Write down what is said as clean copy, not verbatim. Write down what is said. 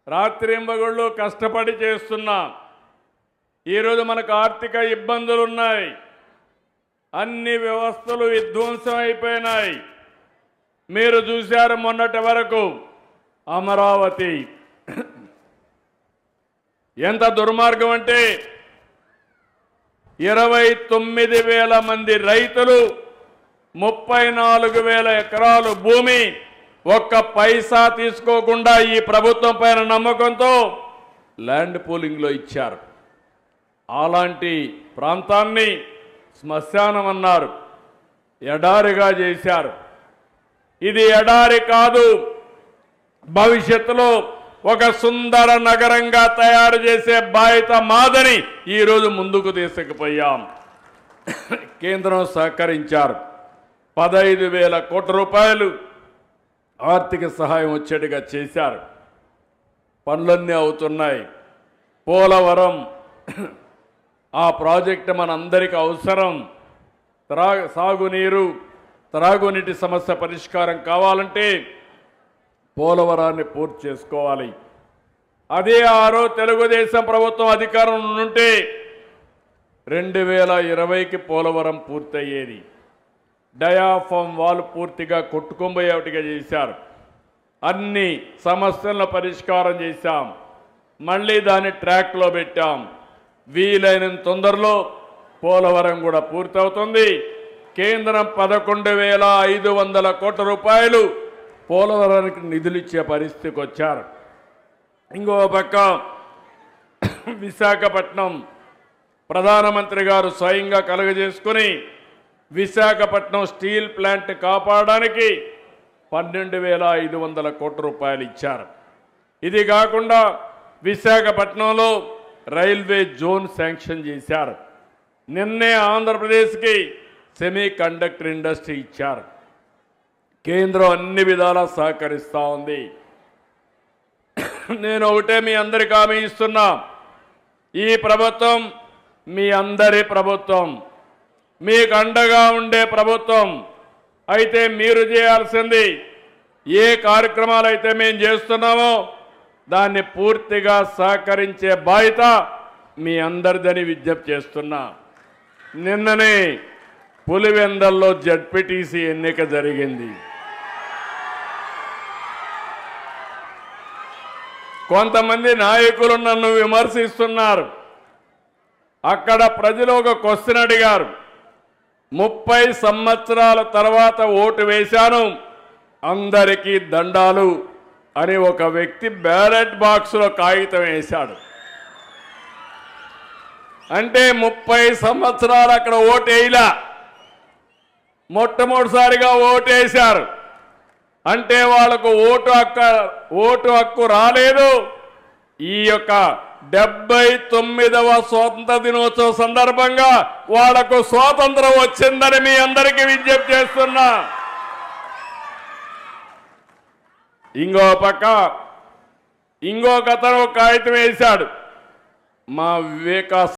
రాత్రింబగళ్ళు కష్టపడి చేస్తున్నా. ఈరోజు మనకు ఆర్థిక ఇబ్బందులు ఉన్నాయి. అన్ని వ్యవస్థలు విధ్వంసం అయిపోయినాయి. మీరు చూశారు మొన్నటి వరకు అమరావతి ఎంత దుర్మార్గం అంటే 29,000 మంది రైతులు 34,000 ఎకరాలు భూమి ఒక్క పైసా తీసుకోకుండా ఈ ప్రభుత్వం పైన నమ్మకంతో ల్యాండ్ పూలింగ్లో ఇచ్చారు. అలాంటి ప్రాంతాన్ని శ్మశానం అన్నారు, ఎడారిగా చేశారు. ఇది ఎడారి కాదు, భవిష్యత్తులో ఒక సుందర నగరంగా తయారు చేసే బాధ్యత మాదని ఈరోజు ముందుకు తీసుకుపోయాం. కేంద్రం సహకరించారు. 15,000 కోట్ల రూపాయలు ఆర్థిక సహాయం వచ్చేట్టుగా చేశారు. పనులన్నీ అవుతున్నాయి. పోలవరం ఆ ప్రాజెక్టు మనందరికీ అవసరం. సాగునీరు, త్రాగునీటి సమస్య పరిష్కారం కావాలంటే పోలవరాన్ని పూర్తి చేసుకోవాలి. అదే తెలుగుదేశం ప్రభుత్వం అధికారం ఉంటే 2020కి పోలవరం పూర్తయ్యేది. డయాఫామ్ వాల్ పూర్తిగా కొట్టుకొంబోయేటిగా చేశారు. అన్ని సమస్యలను పరిష్కారం చేశాం. మళ్ళీ దాన్ని ట్రాక్లో పెట్టాం. వీలైనంత తొందరలో పోలవరం కూడా పూర్తవుతుంది. కేంద్రం 11,500 కోట్ల రూపాయలు పోలవరానికి నిధులు ఇచ్చే పరిస్థితికి వచ్చారు. ఇంకో పక్క విశాఖపట్నం ప్రధానమంత్రి గారు స్వయంగా కలుగజేసుకుని విశాఖపట్నం స్టీల్ ప్లాంట్ కాపాడడానికి 12,500 కోట్ల రూపాయలు ఇచ్చారు. ఇది కాకుండా విశాఖపట్నంలో రైల్వే జోన్ శాంక్షన్ చేశారు. నిన్నే ఆంధ్రప్రదేశ్కి సెమీ కండక్టర్ ఇండస్ట్రీ ఇచ్చారు. కేంద్రం అన్ని విధాలా సహకరిస్తూ ఉంది. నేను ఒకటే మీ అందరికీ హామీ ఇస్తున్నా, ఈ ప్రభుత్వం మీ అందరి ప్రభుత్వం, మీకు అండగా ఉండే ప్రభుత్వం. అయితే మీరు చేయాల్సింది ఏ కార్యక్రమాలు అయితే మేము చేస్తున్నామో దాన్ని పూర్తిగా సహకరించే బాధ్యత మీ అందరిదని విజ్ఞప్తి చేస్తున్నా. నిన్ననే పులివెందల్లో జడ్పీటీసీ ఎన్నిక జరిగింది. కొంతమంది నాయకులు నన్ను విమర్శిస్తున్నారు. అక్కడ ప్రజలు ఒక క్వశ్చన్ అడిగారు, 30 సంవత్సరాల తర్వాత ఓటు వేశాను, అందరికీ దండాలు అని ఒక వ్యక్తి బ్యాలెట్ బాక్స్లో కాగితం వేశాడు. అంటే 30 సంవత్సరాలు అక్కడ ఓటు వేయలా, మొట్టమొదటిసారిగా ఓటు వేశారు. అంటే వాళ్ళకు ఓటు హక్కు రాలేదు. ఈ యొక్క 79వ స్వాతంత్ర దినోత్సవ సందర్భంగా వాళ్లకు స్వాతంత్రం వచ్చిందని మీ అందరికీ విజ్ఞప్తి చేస్తున్నా. ఇంకో పక్క ఇంకొకతను కాగితం వేశాడు, మా వివేకా